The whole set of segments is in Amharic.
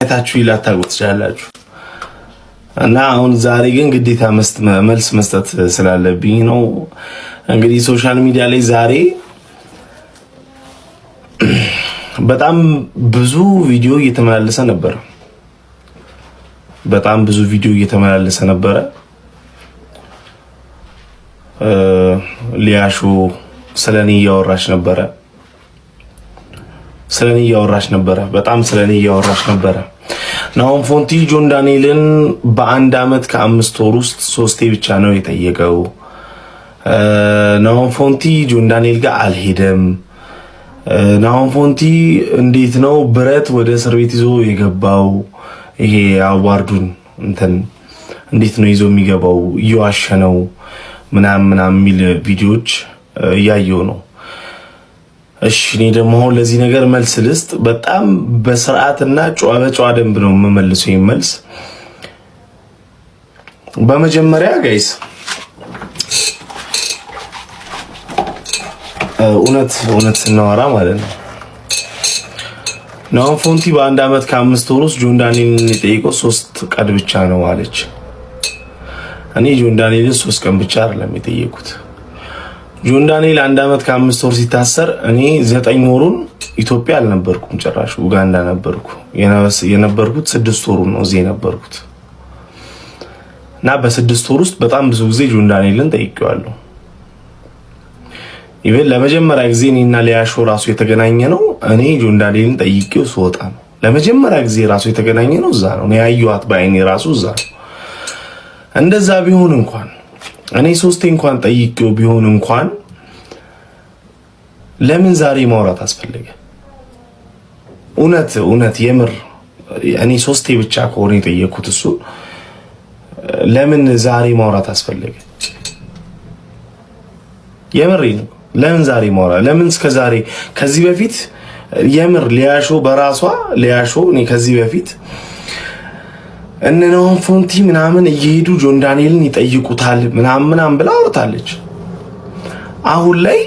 ታችሁ ይላታውቁት ትችላላችሁ። እና አሁን ዛሬ ግን ግዴታ መልስ መስጠት ስላለብኝ ነው። እንግዲህ ሶሻል ሚዲያ ላይ ዛሬ በጣም ብዙ ቪዲዮ እየተመላለሰ ነበር። ሊያሾ ስለኔ እያወራች ነበረ። ናሆም ፎንቲ ጆን ዳንኤልን በአንድ አመት ከ5 ወር ውስጥ 3 ብቻ ነው የጠየቀው። ናሆም ፎንቲ ጆን ዳንኤል ጋር አልሄደም። ናሆም ፎንቲ እንዴት ነው ብረት ወደ እስር ቤት ይዞ የገባው? ይሄ አዋርዱን እንዴት ነው ይዞ የሚገባው? እየዋሸ ነው ምናምን የሚል ቪዲዮዎች እያየው ነው። እሺ እኔ ደግሞ አሁን ለዚህ ነገር መልስ ልስጥ። በጣም በስርዓትና በጨዋ ደንብ ነው የምመልሰው። ይሄን መልስ በመጀመሪያ ጋይስ እውነት ስናወራ ማለት ነው ናሆም ፎንቲ በአንድ አመት ከ5 ወር ውስጥ ጆን ዳንኤልን የጠየቀው 3 ቀን ብቻ ነው አለች። እኔ ጆን ዳንኤልን 3 ቀን ብቻ አይደለም የጠየቁት። ጆን ዳንኤል 1 አመት ከ5 ወር ሲታሰር እኔ 9 ወሩን ኢትዮጵያ አልነበርኩም፣ ጭራሽ ኡጋንዳ ነበርኩ። የነበርኩት 6 ወሩን ነው እዚህ የነበርኩት። እና በ6 ወር ውስጥ በጣም ብዙ ጊዜ ጆን ዳንኤልን ጠይቄዋለሁ። ኢቨን ለመጀመሪያ ጊዜ እኔና ሊያሾ ራሱ የተገናኘ ነው እኔ ጆን ዳንኤልን ጠይቄው ስወጣ ነው። ለመጀመሪያ ጊዜ ራሱ የተገናኘ ነው እዛ ነው። እኔ ያየኋት በአይኔ ራሱ እዛ ነው። እንደዛ ቢሆን እንኳን እኔ 3 እንኳን ጠይቄው ቢሆን እንኳን ለምን ዛሬ ማውራት አስፈልገ? እውነት የምር እኔ 3 ብቻ ከሆነ የጠየኩት እሱ ለምን ዛሬ ማውራት አስፈልገ? የምር ነው። ለምን ዛሬ ማውራት? ለምን እስከ ዛሬ ከዚህ በፊት የምር ሊያሾ እኔ ከዚህ በፊት እነ ናሆም ፎንቲ ምናምን እየሄዱ ጆን ዳንኤልን ይጠይቁታል ምናምን ብላ አውርታለች። አሁን ላይ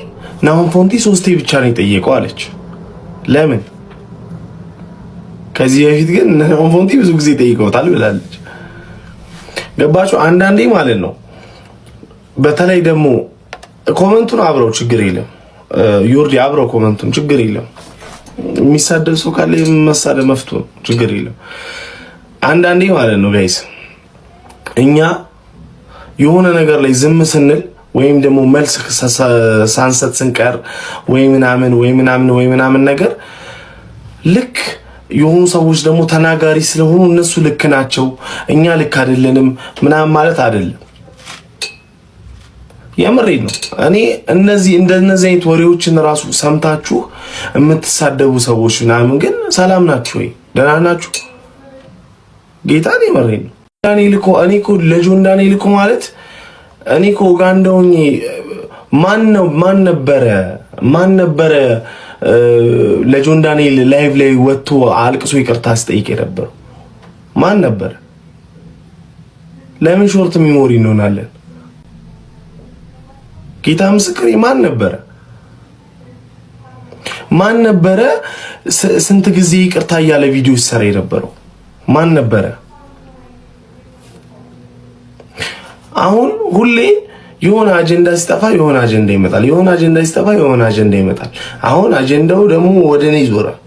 ናሆም ፎንቲ 3 ብቻ ነው የጠየቀው አለች። ለምን? ከዚህ በፊት ግን ናሆም ፎንቲ ብዙ ጊዜ ጠይቀውታል ብላለች። ገባችሁ? አንዳንዴ ማለት ነው በተለይ ደግሞ ኮመንቱን አብረው ችግር የለም ዮርዲ አብረው ኮመንቱን ችግር የለም። የሚሳደብ ሰው ካለ መሳደብ መፍቱ ችግር የለም። አንዳንዴ ማለት ነው ጋይስ እኛ የሆነ ነገር ላይ ዝም ስንል ወይም ደግሞ መልስ ሳንሰጥ ስንቀር ወይ ምናምን ነገር ልክ የሆኑ ሰዎች ደግሞ ተናጋሪ ስለሆኑ እነሱ ልክ ናቸው እኛ ልክ አይደለንም ምናምን ማለት አይደለም። የምሬን ነው። እኔ እንደነዚህ አይነት ወሬዎችን ራሱ ሰምታችሁ የምትሳደቡ ሰዎች ምናምን ግን ሰላም ናችሁ ወይ? ደህና ናችሁ? ጌታን የምሬን ነው። ዳንኤል እኮ እኔ እኮ ለጆን ዳንኤል እኮ ማለት እኔ እኮ ኡጋንዳውኝ ማን ነበረ ለጆን ዳንኤል ላይቭ ላይ ወጥቶ አልቅሶ ይቅርታ ሲጠይቅ የነበረው ማን ነበረ? ለምን ሾርት ሚሞሪ እንሆናለን? ጌታ ምስክሬ ማን ነበረ? ስንት ጊዜ ይቅርታ እያለ ቪዲዮ ሲሰራ የነበረው ማን ነበረ? አሁን ሁሌ የሆነ አጀንዳ ሲጠፋ የሆነ አጀንዳ ይመጣል፣ የሆነ አጀንዳ ሲጠፋ የሆነ አጀንዳ ይመጣል። አሁን አጀንዳው ደግሞ ወደ እኔ ይዞራል።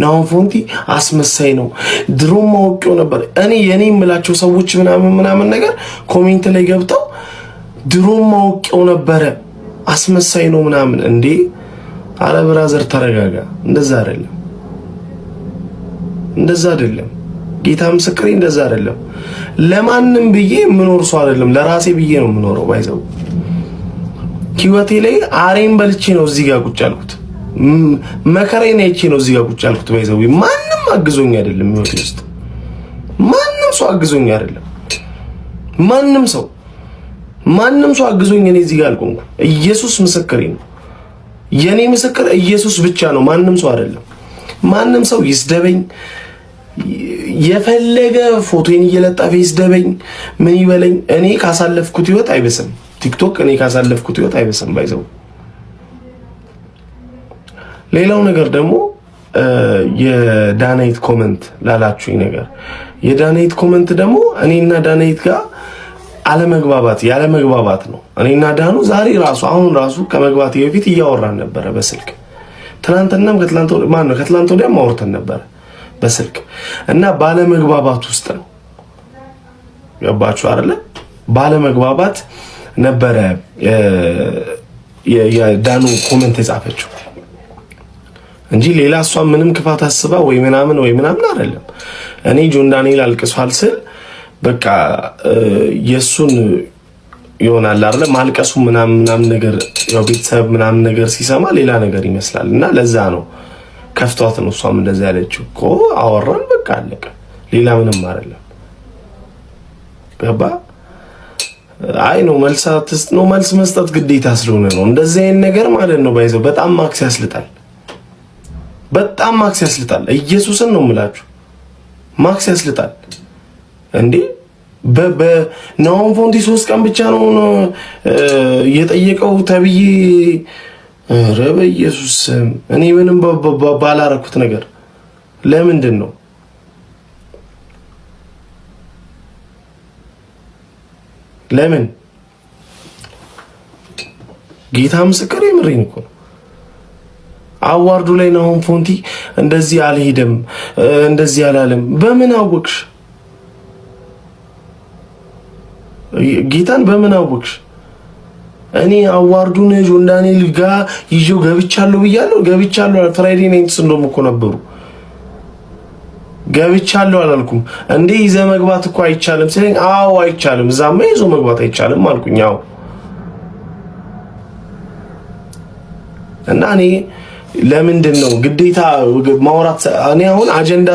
ናሆም ፎንቲ አስመሳይ ነው፣ ድሮም አውቄው ነበር። እኔ የኔ የምላቸው ሰዎች ምናምን ነገር ኮሜንት ላይ ገብተው ድሮም አውቄው ነበረ አስመሳይ ነው ምናምን። እንዴ አረ ብራዘር ተረጋጋ። እንደዛ አይደለም። ጌታ ምስክሬ እንደዛ አይደለም። ለማንም ብዬ የምኖር ሰው አይደለም፣ ለራሴ ብዬ ነው የምኖረው። ባይዘው ህይወቴ ላይ አሬን በልቼ ነው እዚህ ጋር ቁጭ ያልኩት፣ መከራዬን አይቼ ነው እዚህ ጋር ቁጭ ያልኩት። ባይዘው ማንም አግዞኝ አይደለም፣ ህይወቴ ውስጥ ማንም ሰው አግዞኝ አይደለም። ማንም ሰው አግዞኝ እኔ እዚህ ጋር አልቆምኩ። ኢየሱስ ምስክሬ ነው። የኔ ምስክር ኢየሱስ ብቻ ነው፣ ማንም ሰው አይደለም። ማንም ሰው ይስደበኝ፣ የፈለገ ፎቶዬን እየለጠፈ ይስደበኝ፣ ምን ይበለኝ፣ እኔ ካሳለፍኩት ህይወት አይበስም። ቲክቶክ እኔ ካሳለፍኩት ህይወት አይበስም። ባይዘው ሌላው ነገር ደግሞ የዳናይት ኮመንት ላላችሁኝ ነገር የዳናይት ኮመንት ደግሞ እኔና ዳናይት ጋር ያለመግባባት ነው። እኔና ዳኑ ዛሬ ራሱ አሁን ራሱ ከመግባቴ በፊት እያወራን ነበረ በስልክ። ትናንትናም ከትላንት ወዲያም አውርተን ነበረ በስልክ እና ባለመግባባት ውስጥ ነው። ገባችሁ አይደለ? ባለመግባባት ነበረ የዳኑ ኮመንት የጻፈችው እንጂ ሌላ እሷ ምንም ክፋት አስባ ወይ ምናምን አይደለም። እኔ ጆን ዳንኤል አልቅሷል ስል በቃ የሱን ይሆናል አይደለ? ማልቀሱ ምናምን ነገር ያው ቤተሰብ ምናምን ነገር ሲሰማ ሌላ ነገር ይመስላል እና ለዛ ነው ከፍቷት ነው እሷም እንደዛ ያለችው እኮ። አወራን በቃ አለቀ። ሌላ ምንም አይደለም። ገባ? አይ ነው መልስ መስጠት ግዴታ ስለሆነ ነው እንደዚህ አይነት ነገር ማለት ነው። ባይዘው በጣም ማክስ ያስልጣል። ኢየሱስን ነው የምላችሁ፣ ማክስ ያስልጣል እንዴ። በናሆም ፎንቲ 3 ቀን ብቻ ነው የጠየቀው ተብዬ። ኧረ በኢየሱስ እኔ ምንም ባላረኩት ነገር ለምንድን ነው ለምን? ጌታ ምስክር የምሬን እኮ ነው። አዋርዱ ላይ ናሆም ፎንቲ እንደዚህ አልሄደም እንደዚህ አላለም። በምን አወቅሽ? ጌታን በምን አወቅሽ? እኔ አዋርዱን ጆን ዳንኤል ጋር ይዤው ገብቻለሁ ብያለሁ። ፍራይዴ ናይትስ እንደውም እኮ ነበሩ። ገብቻለሁ አላልኩም እንዴ? ይዘህ መግባት እኮ አይቻልም ሲለኝ፣ አዎ አይቻልም፣ እዛማ ይዞ መግባት አይቻልም አልኩኝ። አዎ እና እኔ ለምንድን ነው ግዴታ ማውራት? እኔ አሁን አጀንዳ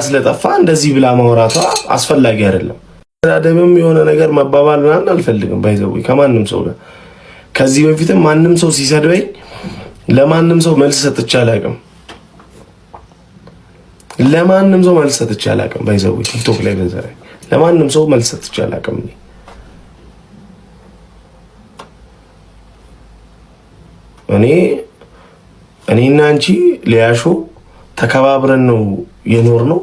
ስለጠፋ እንደዚህ ብላ ማውራቷ አስፈላጊ አይደለም። ደምም የሆነ ነገር መባባል ምናምን አልፈልግም። ባይዘው ከማንም ሰው ጋር ከዚህ በፊትም ማንም ሰው ሲሰድበኝ ለማንም ሰው መልስ ሰጥቼ አላውቅም። ባይዘው ቲክቶክ ላይ በዘራ ለማንም ሰው መልስ ሰጥቼ አላውቅም። እኔና አንቺ ሊያሾ ተከባብረን ነው የኖርነው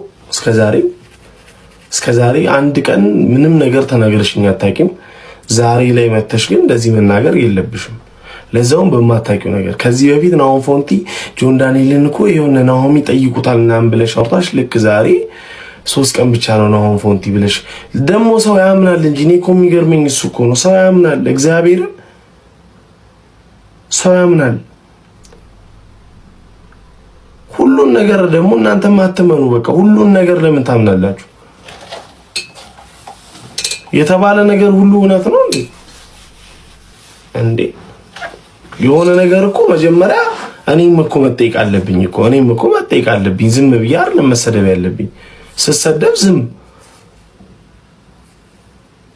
እስከዛሬ አንድ ቀን ምንም ነገር ተናገርሽኝ አታውቂም። ዛሬ ላይ መተሽ ግን እንደዚህ መናገር የለብሽም፣ ለዛውም በማታውቂው ነገር። ከዚህ በፊት ናሆም ፎንቲ ጆን ዳንኤልን እኮ የሆነ ናሆም ይጠይቁታል ምናምን ብለሽ አውርታሽ፣ ልክ ዛሬ 3 ቀን ብቻ ነው ናሆም ፎንቲ ብለሽ ደግሞ ሰው ያምናል እንጂ እኔ እኮ የሚገርመኝ እሱ እኮ ነው። ሰው ያምናል፣ እግዚአብሔርን ሰው ያምናል። ሁሉን ነገር ደግሞ እናንተ ማትመኑ በቃ ሁሉን ነገር ለምን ታምናላችሁ? የተባለ ነገር ሁሉ እውነት ነው እንዴ? የሆነ ነገር እኮ መጀመሪያ እኔም እኮ መጠየቅ አለብኝ። ዝም ብዬ አይደለም መሰደብ ያለብኝ። ስሰደብ ዝም፣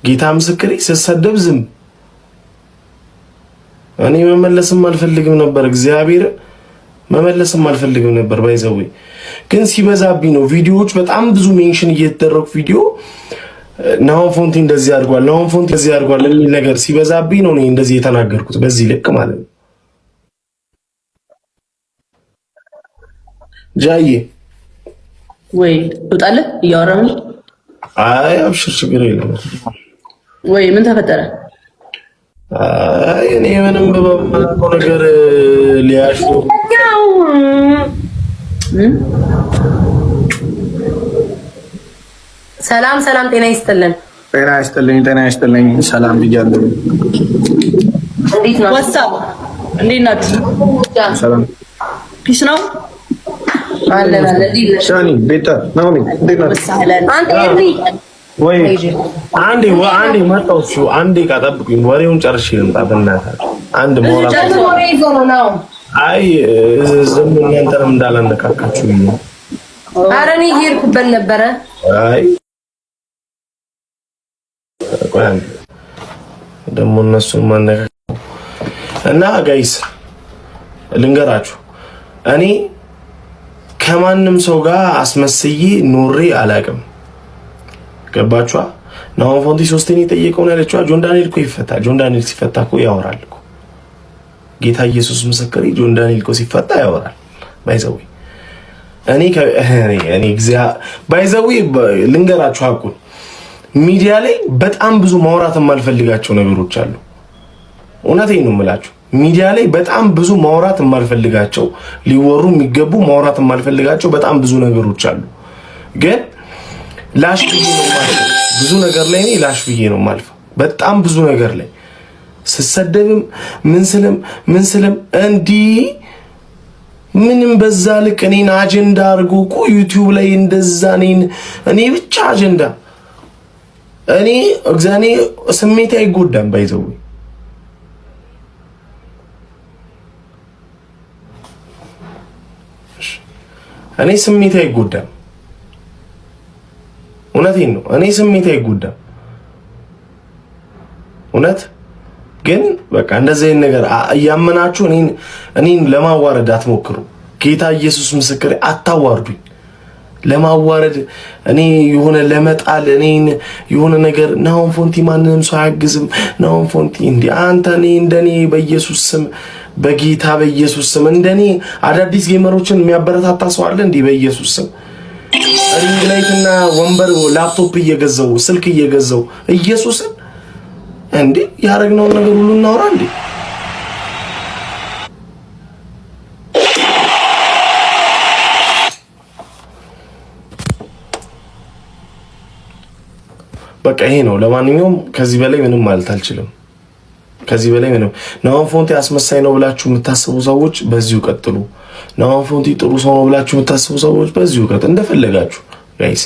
ጌታ ምስክሬ፣ ስሰደብ ዝም። እኔ መመለስም አልፈልግም ነበር፣ እግዚአብሔር መመለስም አልፈልግም ነበር። ባይዘው ግን ሲበዛብኝ ነው ቪዲዮዎች በጣም ብዙ ሜንሽን እየተደረጉ ቪዲዮ ናሆም ፎንቲ እንደዚህ አድርጓል የሚል ነገር ሲበዛብኝ ነው እኔ እንደዚህ የተናገርኩት በዚህ ልክ ማለት ነው። ጃዬ ወይ ትወጣለህ? እያወራን ነው። አይ አብሽር፣ ችግር የለም። ወይ ምን ተፈጠረ? አይ እኔ ምንም በማውቀው ነገር ሊያሹ ሰላም፣ ጤና ይስጥልን። ሰላም ብያለሁ። እንዴት ነው? ዋትስአፕ እንዴት ናችሁ? ሰላም ፒስ ነው አለን። ሻኒ ቤታ ነው እንዴት ናችሁ? ወይ አንዴ መጣሁ። እሱ አንዴ ጠብቁኝ፣ ወሬውን ጨርሼ ልምጣ። በእናትህ አንድ ሞራ ነው። አይ ዝም እናንተንም እንዳላነካካችሁ ብዬ። ኧረ እኔ እየሄድኩበት ነበረ። አይ ደግሞ እነሱን ማነካከል እና ጋይስ ልንገራችሁ፣ እኔ ከማንም ሰው ጋር አስመስዬ ኖሬ አላውቅም። ገባችኋ? ናሆም ፎንቲ 3 የጠየቀውን ያለችዋ ጆን ዳንኤል እኮ ይፈታል። ጆን ዳንኤል ሲፈታ እኮ ያወራል እኮ። ጌታ ኢየሱስ ምስክሬ፣ ጆን ዳንኤል እኮ ሲፈታ ያወራል። ባይዘው እኔ ባይዘው ልንገራችሁ ሀቁን ሚዲያ ላይ በጣም ብዙ ማውራት የማልፈልጋቸው ነገሮች አሉ። እውነቴን ነው የምላችሁ። ሚዲያ ላይ በጣም ብዙ ማውራት የማልፈልጋቸው ሊወሩ የሚገቡ ማውራት የማልፈልጋቸው በጣም ብዙ ነገሮች አሉ። ግን ላሽ ብዬ ነው የማልፈው። ብዙ ነገር ላይ እኔ ላሽ ብዬ ነው የማልፈው። በጣም ብዙ ነገር ላይ ስሰደብም ምን ስልም እንዲህ ምንም በዛ ልክ እኔን አጀንዳ አድርጎ እኮ ዩቲዩብ ላይ እንደዛ እኔ ብቻ አጀንዳ እኔ ስሜት አይጎዳም ባይዘው እኔ ስሜት አይጎዳም። እውነቴን ነው። እኔ ስሜት አይጎዳም። እውነት ግን በቃ እንደዚህ ነገር እያመናችሁ እኔን ለማዋረድ አትሞክሩ። ጌታ ኢየሱስ ምስክሬ፣ አታዋርዱኝ። ለማዋረድ እኔ የሆነ ለመጣል እኔን የሆነ ነገር ናሆም ፎንቲ ማንንም ሰው አያግዝም። ናሆም ፎንቲ እንዴ አንተ እንደኔ በኢየሱስ ስም በጌታ በኢየሱስ ስም እንደኔ አዳዲስ ጌመሮችን የሚያበረታታ ሰው አለ እንዴ? በኢየሱስ ስም ሪንግ ላይትና ወንበር ላፕቶፕ እየገዛው ስልክ እየገዛው ኢየሱስን እንዴ ያረግነውን ነገር ሁሉ እናወራ እንዴ? በቃ ይሄ ነው። ለማንኛውም ከዚህ በላይ ምንም ማለት አልችልም። ከዚህ በላይ ምንም ናሆም ፎንቲ አስመሳይ ነው ብላችሁ የምታስቡ ሰዎች በዚሁ ቀጥሉ። ናሆም ፎንቲ ጥሩ ሰው ነው ብላችሁ የምታስቡ ሰዎች በዚሁ ቀጥሉ፣ እንደፈለጋችሁ ጋይስ።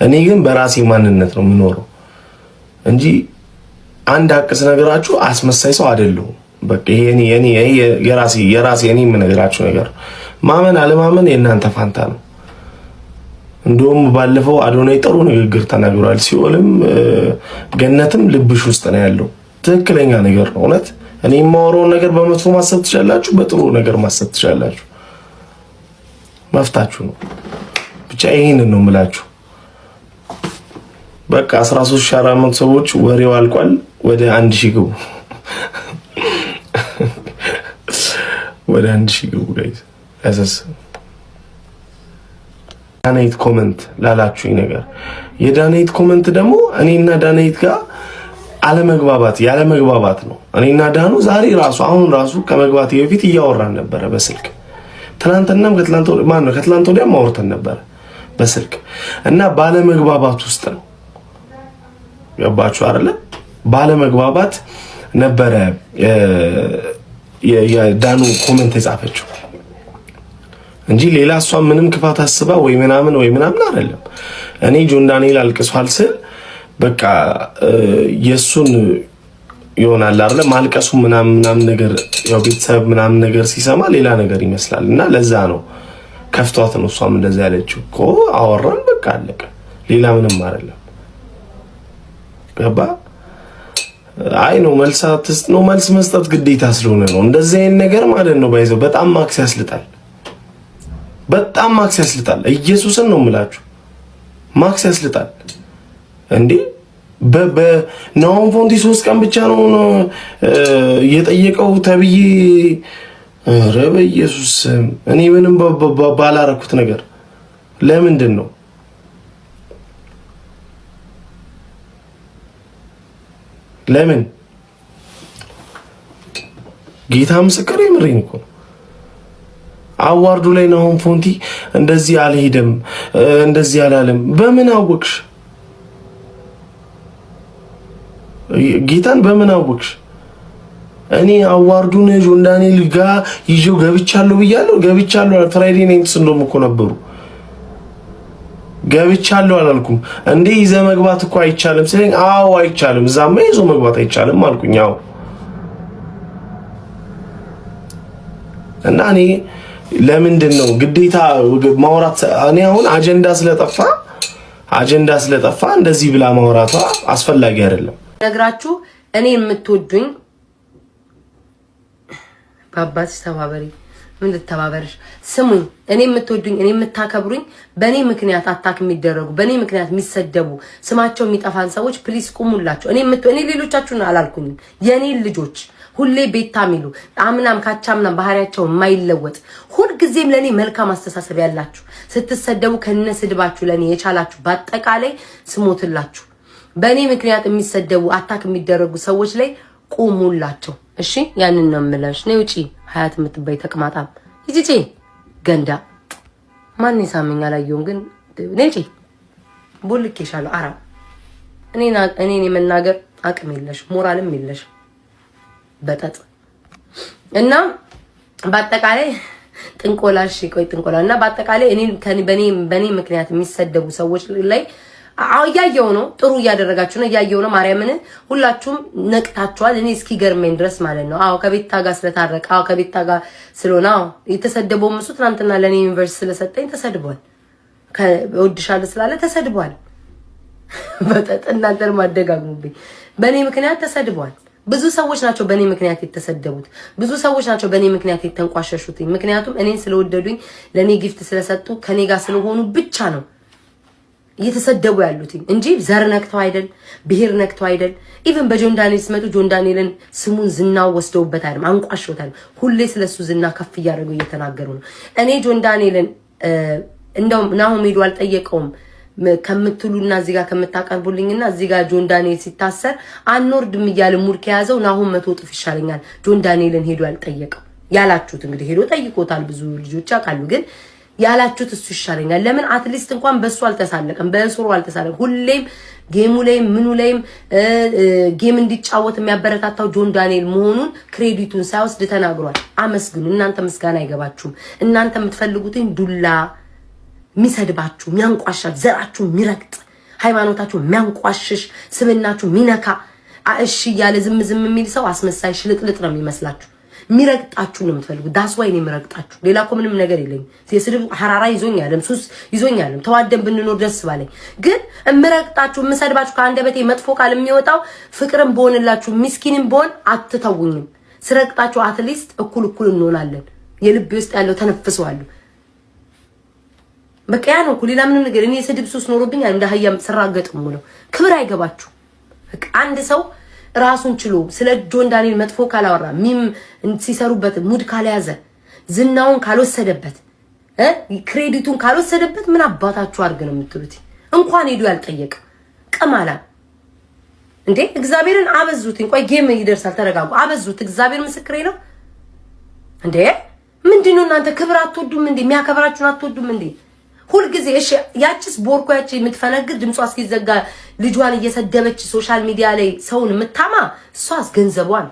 እኔ ግን በራሴ ማንነት ነው የምኖረው እንጂ አንድ ሀቅስ ነገራችሁ አስመሳይ ሰው አይደለሁም። በቃ ይሄ እኔ የራሴ እኔ የምነግራችሁ ነገር ማመን አለማመን የእናንተ ፋንታ ነው። እንደውም ባለፈው አዶናይ ጥሩ ንግግር ተናግሯል። ሲኦልም ገነትም ልብሽ ውስጥ ነው ያለው። ትክክለኛ ነገር ነው። እውነት እኔ የማወራውን ነገር በመጥፎ ማሰብ ትችላላችሁ፣ በጥሩ ነገር ማሰብ ትችላላችሁ። መፍታችሁ ነው። ብቻ ይሄንን ነው የምላችሁ። በቃ 13400 ሰዎች ወሬው አልቋል። ወደ 1000 ግቡ፣ ወደ 1000 ግቡ ጋይስ። አሰስ ዳናይት ኮሜንት ላላችሁኝ ነገር የዳናይት ኮሜንት ደግሞ እኔና ዳናይት ጋር ያለመግባባት ነው። እኔና ዳኑ ዛሬ አሁን ራሱ ከመግባቴ በፊት እያወራን ነበረ በስልክ። ትናንትናም ከትላንት ወዲያም አውርተን ነበረ በስልክ እና ባለመግባባት ውስጥ ነው። ገባችሁ አይደለ? ባለመግባባት ነበረ የዳኑ ኮሜንት የጻፈችው እንጂ ሌላ እሷ ምንም ክፋት አስባ ወይ ምናምን አይደለም። እኔ ጆን ዳንኤል አልቅሷል ስል በቃ የሱን ይሆናል አይደል ማልቀሱ ምናምን ነገር ያው ቤተሰብ ምናምን ነገር ሲሰማ ሌላ ነገር ይመስላል እና ለዛ ነው ከፍቷት ነው እሷም እንደዛ ያለችው እኮ። አወራን በቃ አለቀ። ሌላ ምንም አይደለም። ገባ? አይ ነው መልስ መስጠት ግዴታ ስለሆነ ነው እንደዚህ አይነት ነገር ማለት ነው። ባይዘው በጣም ማክስ ያስልጣል። በጣም ማክስ ያስልጣል። ኢየሱስን ነው የምላችሁ፣ ማክስ ያስልጣል እንዴ። በናሆም ፎንቲ 3 ቀን ብቻ ነው የጠየቀው ተብዬ። ኧረ በኢየሱስ እኔ ምንም ባላረኩት ነገር ለምንድን ነው ለምን? ጌታ ምስክር የምሬን እኮ አዋርዱ ላይ ናሆም ፎንቲ እንደዚህ አልሄደም እንደዚህ አላለም። በምን አወቅሽ? ጌታን በምን አወቅሽ? እኔ አዋርዱን ጆን ዳንኤል ጋር ይዤው ገብቻለሁ ብያለሁ። ገብቻለሁ ፍራይዴ ናይትስ እንደውም እኮ ነበሩ። ገብቻለሁ አላልኩም እንዴ? ይዘህ መግባት እኮ አይቻልም ስለኝ፣ አዎ አይቻልም፣ እዛማ ይዞ መግባት አይቻልም አልኩኝ። አዎ እና እኔ ለምንድን ነው ግዴታ ማውራት? እኔ አሁን አጀንዳ ስለጠፋ እንደዚህ ብላ ማውራቷ አስፈላጊ አይደለም። ነግራችሁ እኔ የምትወዱኝ ባባስ ተባበሪ ምን ልተባበርሽ? ስሙኝ፣ እኔ የምትወዱኝ እኔ የምታከብሩኝ በእኔ ምክንያት አታክ የሚደረጉ በእኔ ምክንያት የሚሰደቡ ስማቸው የሚጠፋን ሰዎች ፕሊስ ቁሙላቸው። እኔ ሌሎቻችሁን አላልኩኝም። የኔ ልጆች ሁሌ ቤታ ሚሉ አምናም ካቻምናም ባህሪያቸው የማይለወጥ ሁሉ ጊዜም ለኔ መልካም አስተሳሰብ ያላችሁ ስትሰደቡ ከነስድባችሁ ለኔ የቻላችሁ በአጠቃላይ ስሞትላችሁ በኔ ምክንያት የሚሰደቡ አታክ የሚደረጉ ሰዎች ላይ ቁሙላቸው እሺ ያንን ነው የምለሽ ነው ውጪ ሀያት የምትባይ ተቅማጣም ይጂጂ ገንዳ ማን ይሳመኝ አላየውም ግን ነጪ ቦልኬሻለሁ አራ እኔን የመናገር አቅም የለሽ ሞራልም የለሽ በጠጥ እና በአጠቃላይ ጥንቆላሽ ቆይ ጥንቆላና በአጠቃላይ በኔ ምክንያት የሚሰደቡ ሰዎች ላይ ያያየው ነው ጥሩ ያደረጋችሁ ነው ያያየው ነው ማርያምን ሁላችሁም ነቅታችኋል እኔ እስኪ ገርመኝ ድረስ ማለት ነው አው ከቤታ ጋር ስለታረቀ አው ከቤታ ጋር ስለሆነ የተሰደበው መስሉ ትናንትና ለኔ ዩኒቨርሲቲ ስለሰጠኝ ተሰድቧል ከወድሻለ ስላለ ተሰድቧል በጠጥ እናንተር ማደጋግሙብኝ በኔ ምክንያት ተሰድቧል ብዙ ሰዎች ናቸው በኔ ምክንያት የተሰደቡት ብዙ ሰዎች ናቸው በኔ ምክንያት የተንቋሸሹት ምክንያቱም እኔን ስለወደዱኝ ለኔ ጊፍት ስለሰጡ ከኔ ጋር ስለሆኑ ብቻ ነው እየተሰደቡ ያሉት እንጂ ዘር ነክተው አይደል ብሄር ነክተው አይደል ኢቭን በጆን ዳንኤል ሲመጡ ጆን ዳንኤልን ስሙን ዝናው ወስደውበት አይደል አንቋሽውታል ሁሌ ስለሱ ዝና ከፍ ያደረጉ እየተናገሩ ነው እኔ ጆን ዳንኤልን እንደው ናሆም ሄዶ አልጠየቀውም ከምትሉና እዚህ ጋር ከምታቀርቡልኝና እዚህ ጋር ጆን ዳንኤል ሲታሰር አንወርድም ይያል ሙድ ከያዘው ናሆም 100 እጥፍ ይሻለኛል ጆን ዳንኤልን ሄዶ አልጠየቀው ያላችሁት እንግዲህ ሄዶ ጠይቆታል ብዙ ልጆች አቃሉ ግን ያላችሁት እሱ ይሻለኛል ለምን አትሊስት እንኳን በሱ አልተሳለቀም በእስሩ አልተሳለቀም ሁሌም ጌሙ ላይም ምኑ ላይም ጌም እንዲጫወት የሚያበረታታው ጆን ዳንኤል መሆኑን ክሬዲቱን ሳይወስድ ተናግሯል አመስግኑ እናንተ ምስጋና አይገባችሁም እናንተ የምትፈልጉትን ዱላ ሚሰድባችሁ ሚያንቋሻት ዘራችሁ ሚረግጥ ሃይማኖታችሁ ሚያንቋሽሽ ስብናችሁ ሚነካ እሺ ያለ ዝም የሚል ሰው አስመሳይ ሽልጥልጥ ነው የሚመስላችሁ ሚረግጣችሁ ነው የምትፈልጉት ዳስዋይ ነው የሚረግጣችሁ ሌላ እኮ ምንም ነገር የለኝም የስድብ ሐራራ ይዞኛልም ሱስ ይዞኛልም ተዋደን ብንኖር ደስ ባለኝ ግን እምረግጣችሁ የምሰድባችሁ ከአንደበቴ መጥፎ ቃል የሚወጣው ፍቅርን በሆንላችሁ ምስኪንን በሆን አትተውኝም ስረግጣችሁ አትሊስት እኩል እንሆናለን የልብ ውስጥ ያለው ተነፍሰዋለሁ በቃ ያ ነው ሌላ ምንም ነገር እኔ የስድብ ሱስ ኖሮብኝ እንደ ሀያም ሰራገጥም ነው ክብር አይገባችሁ በቃ አንድ ሰው ራሱን ችሎ ስለ ጆን ዳንኤል መጥፎ ካላወራ ሚም ሲሰሩበት ሙድ ካልያዘ ዝናውን ካልወሰደበት ክሬዲቱን ካልወሰደበት ምን አባታችሁ አርገ ነው የምትሉት እንኳን ሄዱ ያልጠየቀ ቀማላ እንዴ እግዚአብሔርን አበዙት ቆይ ጌም ይደርሳል ተረጋጉ አበዙት እግዚአብሔር ምስክሬ ነው እንዴ ምንድነው እናንተ ክብር አትወዱም እንዴ የሚያከብራችሁን አትወዱም እንዴ ሁሉ ጊዜ እሺ ያቺስ ቦርኮ ያቺ የምትፈነግር ድምጿ እስኪዘጋ ልጇን እየሰደበች ሶሻል ሚዲያ ላይ ሰውን ምታማ እሷስ ገንዘቧን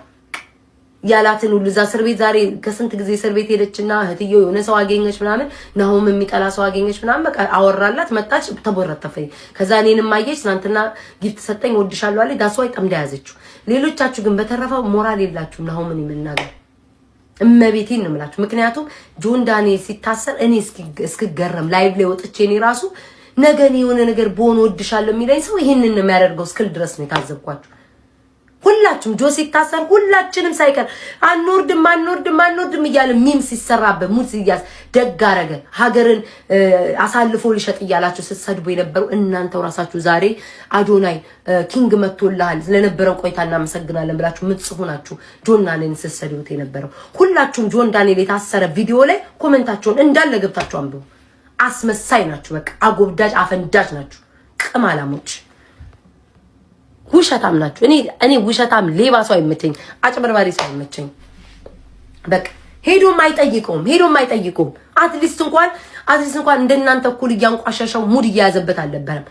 ያላትን ሁሉ ዛ እስር ቤት ዛሬ ከስንት ጊዜ እስር ቤት ሄደችና እህትየው የሆነ ሰው አገኘች ምናምን ናሆም የሚጠላ ሰው አገኘች ምናምን በቃ አወራላት መጣች ተቦረተፈኝ ከዛ እኔንም አየች ትናንትና ጊፍት ሰጠኝ ወድሻለሁ አለ ዳስዋይ ጠምዳ ያዘችው ሌሎቻችሁ ግን በተረፈው ሞራል የላችሁ ናሆምን ይመናገር እመቤቴን ነው የምላችሁ ምክንያቱም ጆን ዳንኤል ሲታሰር እኔ እስክገረም ላይቭ ላይ ወጥቼ እኔ ራሱ ነገ የሆነ ነገር ቦን ወድሻለሁ የሚለኝ ሰው ይሄንን ነው የሚያደርገው እስክል ድረስ ነው የታዘብኳችሁ ሁላችሁም ጆ ሲታሰር ሁላችንም ሳይቀር አንወርድም እያለ ሚም ሲሰራበት ሙድ ሲያዝ ደግ አረገ ሀገርን አሳልፎ ሊሸጥ እያላችሁ ስትሰድቡ የነበሩ እናንተው ራሳችሁ ዛሬ አዶናይ ኪንግ መጥቶልሃል ስለነበረው ቆይታ እናመሰግናለን ብላችሁ ምጽፉ ናችሁ ጆን ዳንኤልን ስትሰድቡት የነበረው ሁላችሁም ጆን ዳንኤል የታሰረ ቪዲዮ ላይ ኮሜንታችሁን እንዳለ ገብታችሁ አንብቡ አስመሳይ ናችሁ በቃ አጎብዳጅ አፈንዳጅ ናችሁ ቅማላሞች ውሸታም ናችሁ እኔ ውሸታም ሌባ ሰው አይመቸኝ አጭበርባሪ ሰው አይመቸኝ በቃ ሄዶም አይጠይቁም አትሊስት እንኳን እንደናንተ እኩል እያንቋሸሸው ሙድ እያያዘበት አልነበረም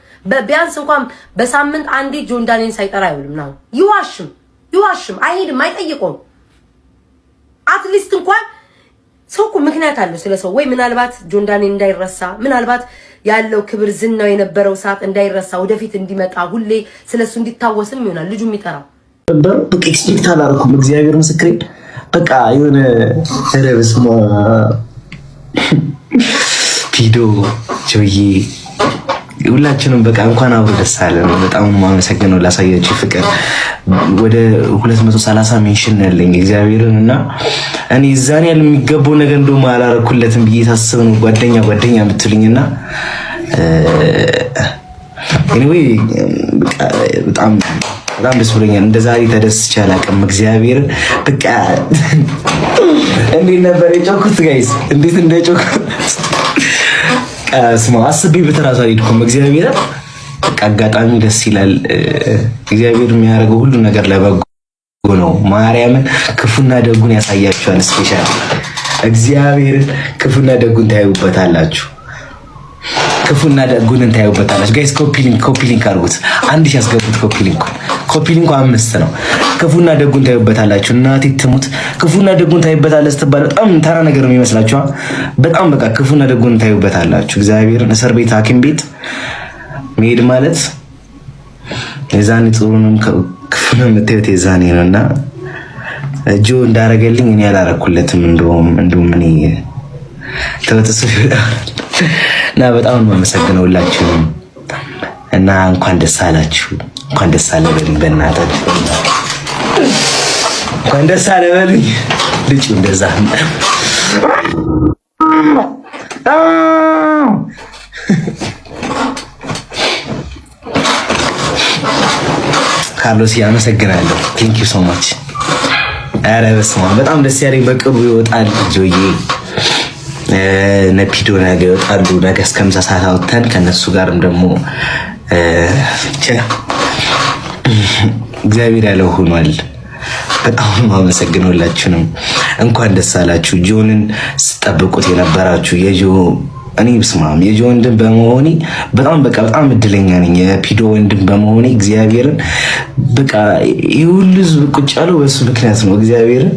ቢያንስ እንኳን በሳምንት አንዴ ጆን ዳንኤል ሳይጠራ አይውልም ነው ይዋሽም አይሄድም አይጠይቁም አትሊስት እንኳን ሰውኩ ምክንያት አለው ስለሰው ወይ ምናልባት ጆን ዳንኤል እንዳይረሳ ምናልባት ያለው ክብር ዝናው የነበረው ሰዓት እንዳይረሳ ወደፊት እንዲመጣ ሁሌ ስለሱ እንዲታወስም ይሆናል ልጁ የሚጠራው በቃ ኤክስፔክት አላደረኩም እግዚአብሔር ምስክሬ በቃ የሆነ ረብስማ ቪዲዮ ጆዬ ሁላችንም በቃ እንኳን አብሮ ደስ አለን በጣም ማመሰግነው ላሳያችሁ ፍቅር ወደ 230 ሜንሽን ያለኝ እግዚአብሔርን እና እኔ ዛሬ ያለ የሚገባው ነገር እንደው ማላረኩለትም ብዬ ታስብ ነው ጓደኛ የምትሉኝና ኤኒዌይ በጣም በጣም ደስ ብሎኛል። እንደዛሬ ተደስቼ አላውቅም። እግዚአብሔር በቃ እንዴት ነበር የጮኩት ጋይስ? እንዴት እንደጮኩት ስማ አስቤ በተራሱ አልሄድኩም። እግዚአብሔር በቃ አጋጣሚ ደስ ይላል። እግዚአብሔር የሚያደርገው ሁሉ ነገር ለበጎ ነው። ማርያምን ክፉና ደጉን ያሳያችኋል። ስፔሻል እግዚአብሔር ክፉና ደጉን ታዩበታላችሁ። ክፉና ደጉን ታዩበታላችሁ። ጋይስ ኮፒ ሊንክ አድርጉት። 1000 ያስገቡት ኮፒ ሊንኩ 5 ነው። ክፉና ደጉን ታዩበታላችሁ። እናቴ ትሙት ክፉና ደጉን ታዩበታለህ ስትባል በጣም ተራ ነገር ነው የሚመስላችሁ። በጣም በቃ ክፉና ደጉን ታዩበታላችሁ። እግዚአብሔርን እስር ቤት ሐኪም ቤት መሄድ ማለት የዛኔ ጥሩንም ክፉንም የምታዩት የዛኔ ነውና እጆ እንዳረገልኝ እኔ አላረኩለትም። እንደውም እኔ ተወጥቶ እና በጣም ነው የማመሰግነው ሁላችሁም እና እንኳን ደስ አላችሁ፣ እንኳን ደስ አለ በሉኝ። በእናታችሁ እንኳን ደስ አለ በሉኝ። ልጅ እንደዛ ካርሎስ ያመሰግናለሁ። ቴንክ ዩ ሶ ማች። ኧረ በስመ አብ በጣም ደስ ያለኝ በቅርቡ ይወጣል ጆዬ ነፒዶ ነገ ይወጣሉ። ነገ እስከ ምሳ ሰዓት አውጥተን ከነሱ ጋርም ደግሞ እግዚአብሔር ያለው ሆኗል። በጣም ማመሰግነው ሁላችሁንም። እንኳን ደስ አላችሁ። ጆንን ስጠብቁት የነበራችሁ የጆ እኔ ብስማም የጆ ወንድም በመሆኔ በጣም በቃ በጣም እድለኛ ነኝ። የፒዶ ወንድም በመሆኔ እግዚአብሔርን በቃ ይሁሉ ቁጭ ያለው በሱ ምክንያት ነው። እግዚአብሔርን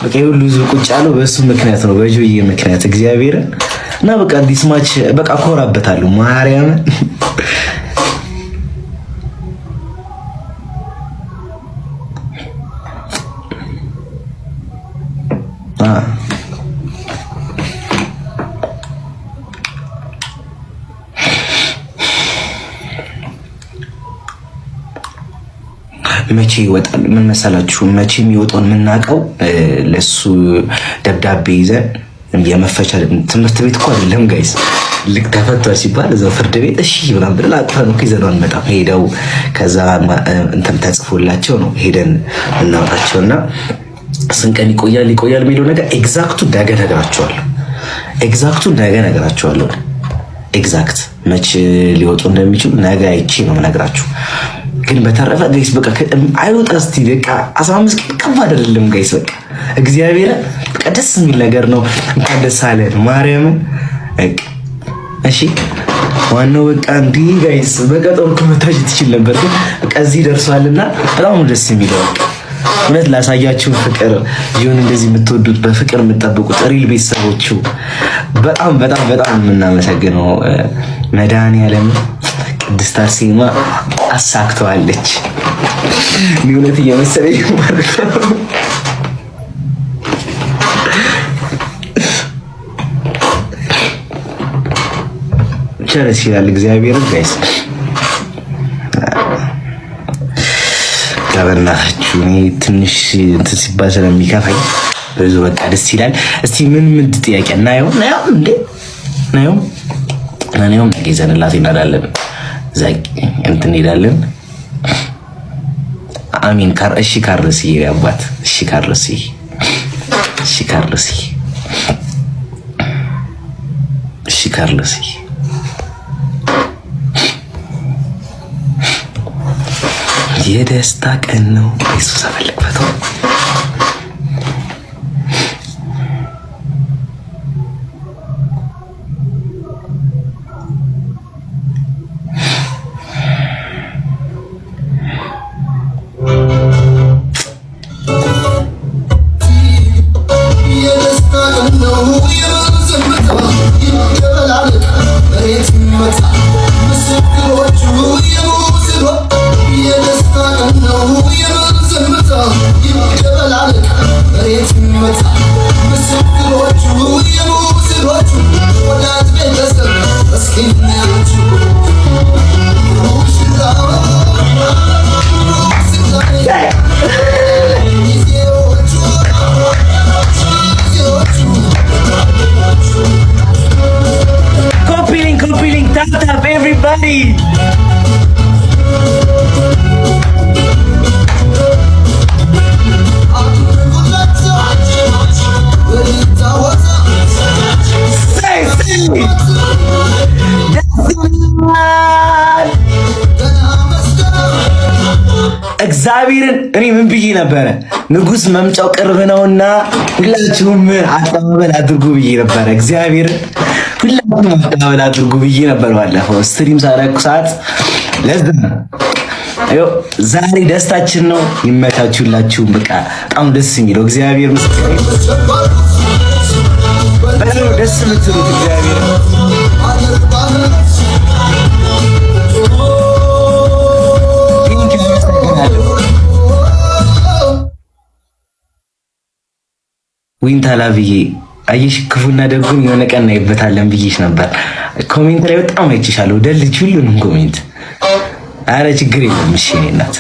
በቃ ይሁሉ ቁጭ ያለው በሱ ምክንያት ነው፣ በጆዬ ምክንያት እግዚአብሔርን እና በቃ ዲስማች በቃ ኮራበታለሁ ማርያም መቼ ይወጣል? ምን መሰላችሁ? መቼ የሚወጣውን የምናውቀው ለሱ ደብዳቤ ይዘን የመፈቻ ትምህርት ቤት እኮ አይደለም ጋይስ። ልክ ተፈቷል ሲባል እዛው ፍርድ ቤት እሺ ምናምን ብለን አጥፈን እኮ ይዘነው አንመጣም። ሄደው ከዛ እንትን ተጽፎላቸው ነው ሄደን እናወጣቸውና ስንት ቀን ይቆያል የሚለው ነገር ኤግዛክቱ ነገ እነግራችኋለሁ። ኤግዛክት መቼ ሊወጡ እንደሚችሉ ነገ አይቼ ነው እነግራችሁ። ግን በተረፈ ጋይስ በቃ አይወጣ እስቲ በቃ 15 ቀን ከፍ አይደለም ጋይስ። በቃ እግዚአብሔር በቃ ደስ የሚል ነገር ነው። እንኳን ደስ አለን ማርያምን። በቃ እሺ ዋናው በቃ እንዲህ ጋይስ በቀጠሮ ከመታጅ ትችል ነበር፣ ግን በቃ እዚህ ደርሷልና በጣም ደስ የሚለው በቃ እውነት ላሳያችሁ ፍቅር ይሁን እንደዚህ የምትወዱት በፍቅር የምትጠብቁት ሪል ቤተሰቦቹ በጣም በጣም በጣም የምናመሰግነው መድኃኒዓለም ቅድስት አርሴማ አሳክተዋለች። እውነት እየመሰለኝ ማለት ነው። ቸርስ ይላል እግዚአብሔር ጋይስ። በእናታችሁ እኔ ትንሽ እንትን ሲባል ስለሚከፋኝ ብዙ በቃ ደስ ይላል። እስቲ ምን ጥያቄ እናየው እንዴ እናየው ነገ ይዘንላት እንሄዳለን። ዛቂ እንትን እንሄዳለን። አሚን እሺ ካርሲ አባት እሺ ካርሲ የደስታ ቀን ነው። ኢየሱስ አፈለግበት Tap everybody. እግዚአብሔርን እኔ ምን ብዬ ነበረ? ንጉስ መምጫው ቅርብ ነውና ሁላችሁም አቀባበል አድርጉ ብዬ ነበረ። እግዚአብሔርን ሁላችሁም አቀባበል አድርጉ ብዬ ነበር ባለፈው ስትሪም ሳረኩ ሰዓት። ለዛ ዛሬ ደስታችን ነው። ይመቻችሁላችሁ። በቃ በጣም ደስ የሚለው እግዚአብሔር ምስክሬ በለው ደስ የምትሉት እግዚአብሔር ዊንታ ላቪዬ አየሽ፣ ክፉና ደጉን የሆነ ቀን እናይበታለን ብዬሽ ነበር። ኮሜንት ላይ በጣም አይቼሻለሁ። ደልች ሁሉንም ኮሜንት። አረ ችግር የለም። እሺ እኔ እናት